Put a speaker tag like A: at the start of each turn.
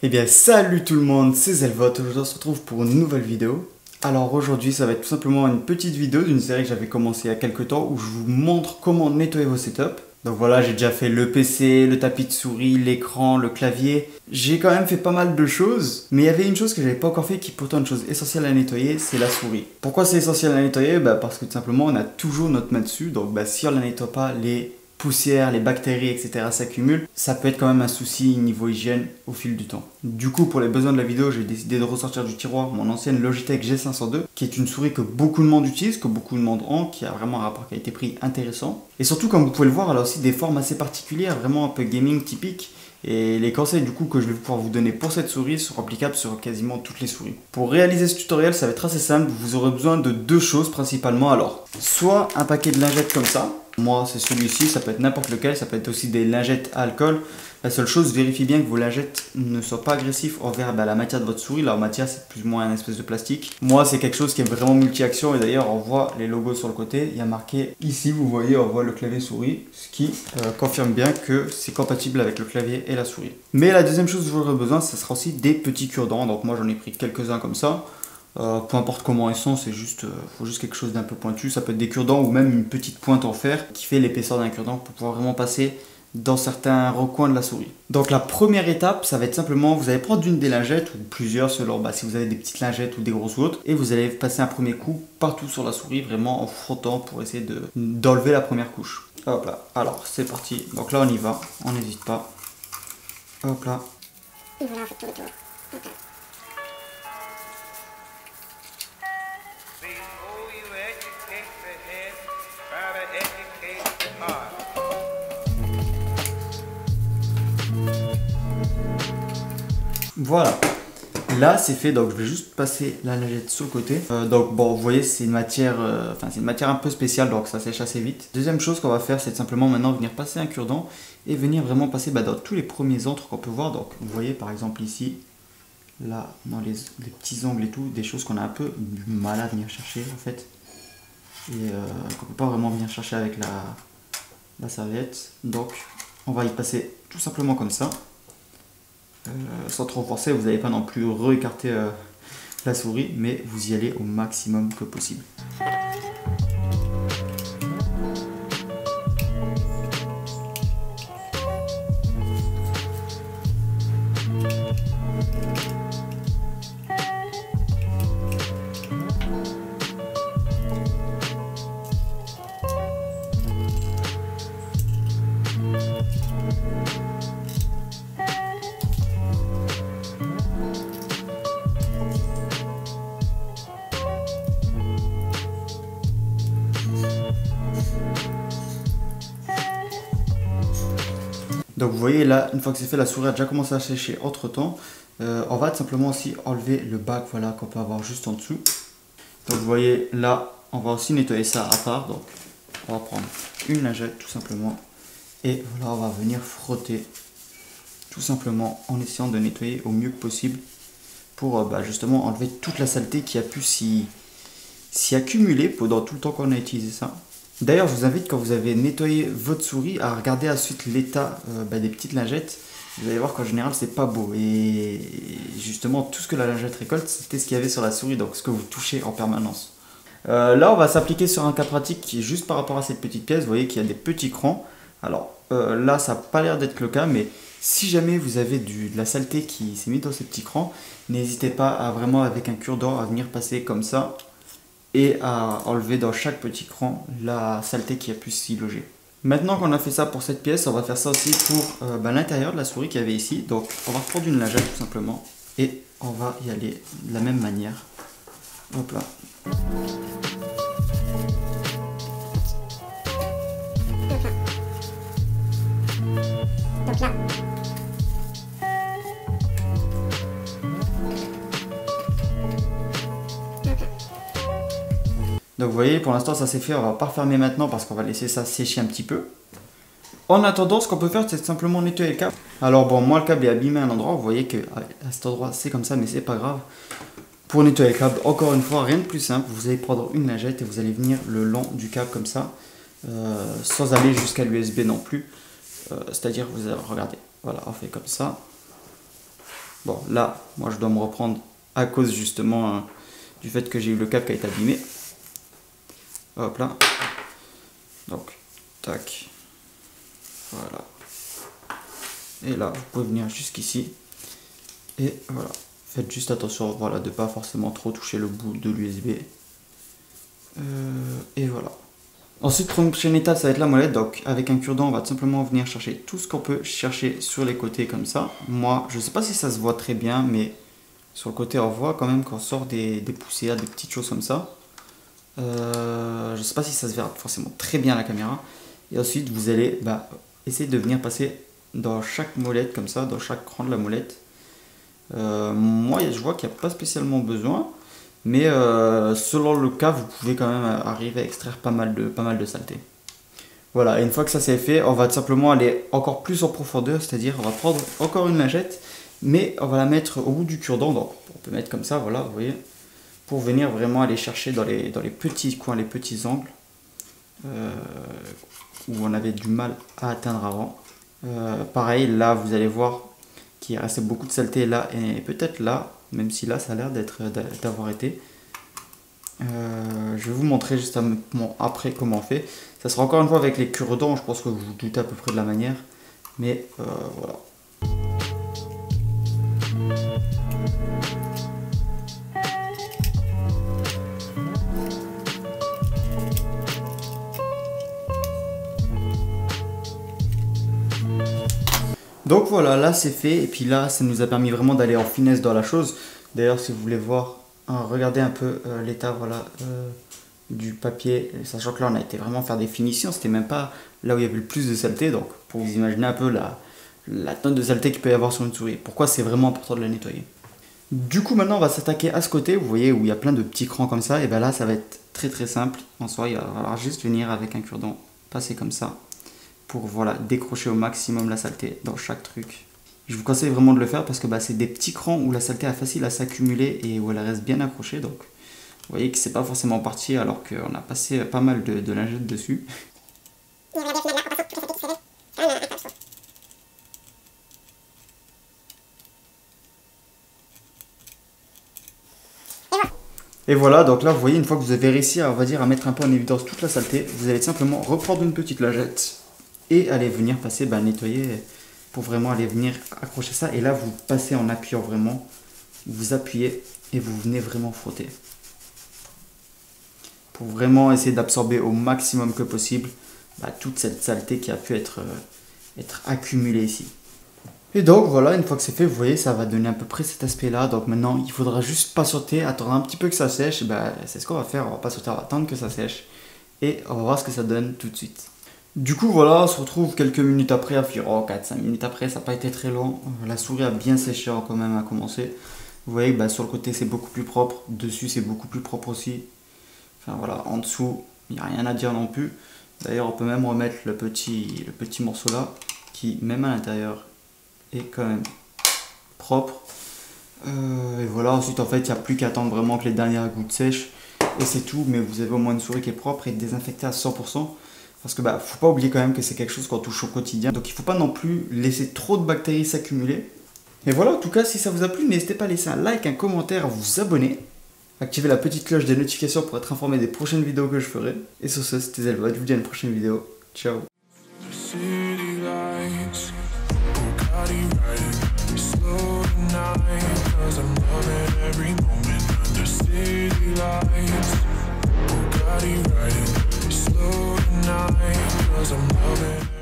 A: Eh bien salut tout le monde, c'est Zelvot, aujourd'hui on se retrouve pour une nouvelle vidéo. Alors aujourd'hui ça va être tout simplement une petite vidéo d'une série que j'avais commencé il y a quelques temps où je vous montre comment nettoyer vos setups. Donc voilà, j'ai déjà fait le PC, le tapis de souris, l'écran, le clavier. J'ai quand même fait pas mal de choses, mais il y avait une chose que j'avais pas encore fait qui est pourtant une chose essentielle à nettoyer, c'est la souris. Pourquoi c'est essentiel à nettoyer? Parce que tout simplement on a toujours notre main dessus, donc si on la nettoie pas, les poussières, les bactéries, etc. s'accumulent, ça peut être quand même un souci niveau hygiène au fil du temps. Du coup, pour les besoins de la vidéo, j'ai décidé de ressortir du tiroir mon ancienne Logitech G502, qui est une souris que beaucoup de monde utilise, que beaucoup de monde ont, qui a vraiment un rapport qualité-prix intéressant. Et surtout, comme vous pouvez le voir, elle a aussi des formes assez particulières, vraiment un peu gaming typique. Et les conseils du coup que je vais pouvoir vous donner pour cette souris seront applicables sur quasiment toutes les souris. Pour réaliser ce tutoriel, ça va être assez simple, vous aurez besoin de deux choses principalement. Alors, soit un paquet de lingettes comme ça, moi c'est celui-ci, ça peut être n'importe lequel, ça peut être aussi des lingettes à alcool. La seule chose, vérifiez bien que vos lingettes ne soient pas agressifs envers la matière de votre souris. La matière, c'est plus ou moins une espèce de plastique. Moi, c'est quelque chose qui est vraiment multi-action. Et d'ailleurs, on voit les logos sur le côté. Il y a marqué ici, vous voyez, on voit le clavier souris. Ce qui confirme bien que c'est compatible avec le clavier et la souris. Mais la deuxième chose dont j'aurai besoin, ce sera aussi des petits cure-dents. Donc moi, j'en ai pris quelques-uns comme ça. Peu importe comment ils sont, c'est juste, faut juste quelque chose d'un peu pointu. Ça peut être des cure-dents ou même une petite pointe en fer qui fait l'épaisseur d'un cure-dent pour pouvoir vraiment passer dans certains recoins de la souris. Donc la première étape, ça va être simplement, vous allez prendre une des lingettes ou plusieurs selon si vous avez des petites lingettes ou des grosses autres, et vous allez passer un premier coup partout sur la souris, vraiment en frottant pour essayer d'enlever la première couche. Hop là, alors c'est parti. Donc là on y va, on n'hésite pas. Hop là.
B: Et voilà, on fait tout le tour. Hop là.
A: Voilà, là c'est fait, donc je vais juste passer la lingette sur le côté. Donc bon, vous voyez c'est une matière un peu spéciale, donc ça sèche assez vite. Deuxième chose qu'on va faire, c'est simplement maintenant venir passer un cure-dent et venir vraiment passer dans tous les premiers antres qu'on peut voir. Donc vous voyez par exemple ici, là dans les petits ongles et tout, des choses qu'on a un peu du mal à venir chercher en fait. Et qu'on peut pas vraiment venir chercher avec la serviette. Donc on va y passer tout simplement comme ça. Sans trop forcer, vous n'allez pas non plus réécarter la souris, mais vous y allez au maximum que possible. Donc vous voyez là, une fois que c'est fait, la souris a déjà commencé à sécher entre temps. On va tout simplement aussi enlever le bac, voilà, qu'on peut avoir juste en dessous. Donc vous voyez là, on va aussi nettoyer ça à part. Donc on va prendre une lingette tout simplement. Et voilà, on va venir frotter tout simplement en essayant de nettoyer au mieux que possible. Pour justement enlever toute la saleté qui a pu s'y accumuler pendant tout le temps qu'on a utilisé ça. D'ailleurs, je vous invite, quand vous avez nettoyé votre souris, à regarder ensuite l'état des petites lingettes. Vous allez voir qu'en général, c'est pas beau. Et justement, tout ce que la lingette récolte, c'était ce qu'il y avait sur la souris, donc ce que vous touchez en permanence. Là, on va s'appliquer sur un cas pratique qui est juste par rapport à cette petite pièce. Vous voyez qu'il y a des petits crans. Alors là, ça n'a pas l'air d'être le cas, mais si jamais vous avez de la saleté qui s'est mise dans ces petits crans, n'hésitez pas à vraiment, avec un cure-dent, à venir passer comme ça et à enlever dans chaque petit cran la saleté qui a pu s'y loger. Maintenant qu'on a fait ça pour cette pièce, on va faire ça aussi pour l'intérieur de la souris qu'il y avait ici. Donc on va prendre une lingette tout simplement et on va y aller de la même manière. Hop là.
B: Donc là.
A: Donc vous voyez, pour l'instant ça c'est fait, on va pas refermer maintenant parce qu'on va laisser ça sécher un petit peu. En attendant, ce qu'on peut faire, c'est simplement nettoyer le câble. Alors bon, moi le câble est abîmé à un endroit, vous voyez que à cet endroit c'est comme ça, mais c'est pas grave. Pour nettoyer le câble, encore une fois, rien de plus simple, vous allez prendre une lingette et vous allez venir le long du câble comme ça, sans aller jusqu'à l'USB non plus. C'est-à-dire, vous allez regarder, voilà, on fait comme ça. Bon, là, moi je dois me reprendre à cause justement du fait que j'ai eu le cap qui a été abîmé. Hop là. Donc, tac. Voilà. Et là, vous pouvez venir jusqu'ici. Et voilà. Faites juste attention, voilà, de pas forcément trop toucher le bout de l'USB. Et voilà. Ensuite, prochaine étape, ça va être la molette. Donc, avec un cure-dent, on va tout simplement venir chercher tout ce qu'on peut chercher sur les côtés comme ça. Moi, je sais pas si ça se voit très bien, mais sur le côté, on voit quand même qu'on sort des poussières, des petites choses comme ça. Je sais pas si ça se verra forcément très bien à la caméra. Et ensuite, vous allez essayer de venir passer dans chaque molette comme ça, dans chaque rang de la molette. Moi, je vois qu'il n'y a pas spécialement besoin. Mais selon le cas, vous pouvez quand même arriver à extraire pas mal de saleté. Voilà, et une fois que ça c'est fait, on va tout simplement aller encore plus en profondeur, c'est-à-dire on va prendre encore une lingette, mais on va la mettre au bout du cure-dent, donc on peut mettre comme ça, voilà, vous voyez, pour venir vraiment aller chercher dans les petits coins, les petits angles, où on avait du mal à atteindre avant. Pareil, là vous allez voir qu'il reste beaucoup de saleté là, et peut-être là, même si là ça a l'air d'avoir été. Je vais vous montrer juste après comment on fait. Ça sera encore une fois avec les cure-dents, je pense que vous vous doutez à peu près de la manière. Mais voilà. Donc voilà, là c'est fait, et puis là ça nous a permis vraiment d'aller en finesse dans la chose. D'ailleurs, si vous voulez voir, regardez un peu l'état, voilà, du papier, sachant que là on a été vraiment faire des finitions, c'était même pas là où il y avait le plus de saleté, donc pour vous imaginer un peu la tonne de saleté qu'il peut y avoir sur une souris. Pourquoi c'est vraiment important de la nettoyer. Du coup maintenant on va s'attaquer à ce côté, vous voyez, où il y a plein de petits crans comme ça, et bien là ça va être très simple. En soi, il va falloir juste venir avec un cure-dent, passer comme ça, pour voilà, décrocher au maximum la saleté dans chaque truc. Je vous conseille vraiment de le faire parce que c'est des petits crans où la saleté est facile à s'accumuler et où elle reste bien accrochée. Donc vous voyez que c'est pas forcément parti alors qu'on a passé pas mal de lingettes dessus. Et voilà, donc là vous voyez, une fois que vous avez réussi à, on va dire, à mettre un peu en évidence toute la saleté, vous allez simplement reprendre une petite lingette et aller venir passer, nettoyer pour vraiment aller venir accrocher ça. Et là vous passez en appuyant vraiment, vous appuyez et vous venez vraiment frotter. Pour vraiment essayer d'absorber au maximum que possible toute cette saleté qui a pu être accumulée ici. Et donc voilà, une fois que c'est fait, vous voyez, ça va donner à peu près cet aspect là. Donc maintenant il faudra juste patienter, attendre un petit peu que ça sèche. C'est ce qu'on va faire, on va patienter, on va attendre que ça sèche. Et on va voir ce que ça donne tout de suite. Du coup voilà, on se retrouve quelques minutes après, environ 4-5 minutes après, ça n'a pas été très long. La souris a bien séché quand même à commencer. Vous voyez que sur le côté c'est beaucoup plus propre, dessus c'est beaucoup plus propre aussi. Enfin voilà, en dessous, il n'y a rien à dire non plus. D'ailleurs on peut même remettre le petit morceau là, qui même à l'intérieur est quand même propre. Et voilà, ensuite en fait il n'y a plus qu'à attendre vraiment que les dernières gouttes sèchent. Et c'est tout, mais vous avez au moins une souris qui est propre et désinfectée à 100%. Parce que faut pas oublier quand même que c'est quelque chose qu'on touche au quotidien. Donc il faut pas non plus laisser trop de bactéries s'accumuler. Et voilà, en tout cas, si ça vous a plu, n'hésitez pas à laisser un like, un commentaire, à vous abonner. Activez la petite cloche des notifications pour être informé des prochaines vidéos que je ferai. Et sur ce, c'était Zelva, je vous dis à une prochaine vidéo. Ciao. Slow tonight, 'cause I'm loving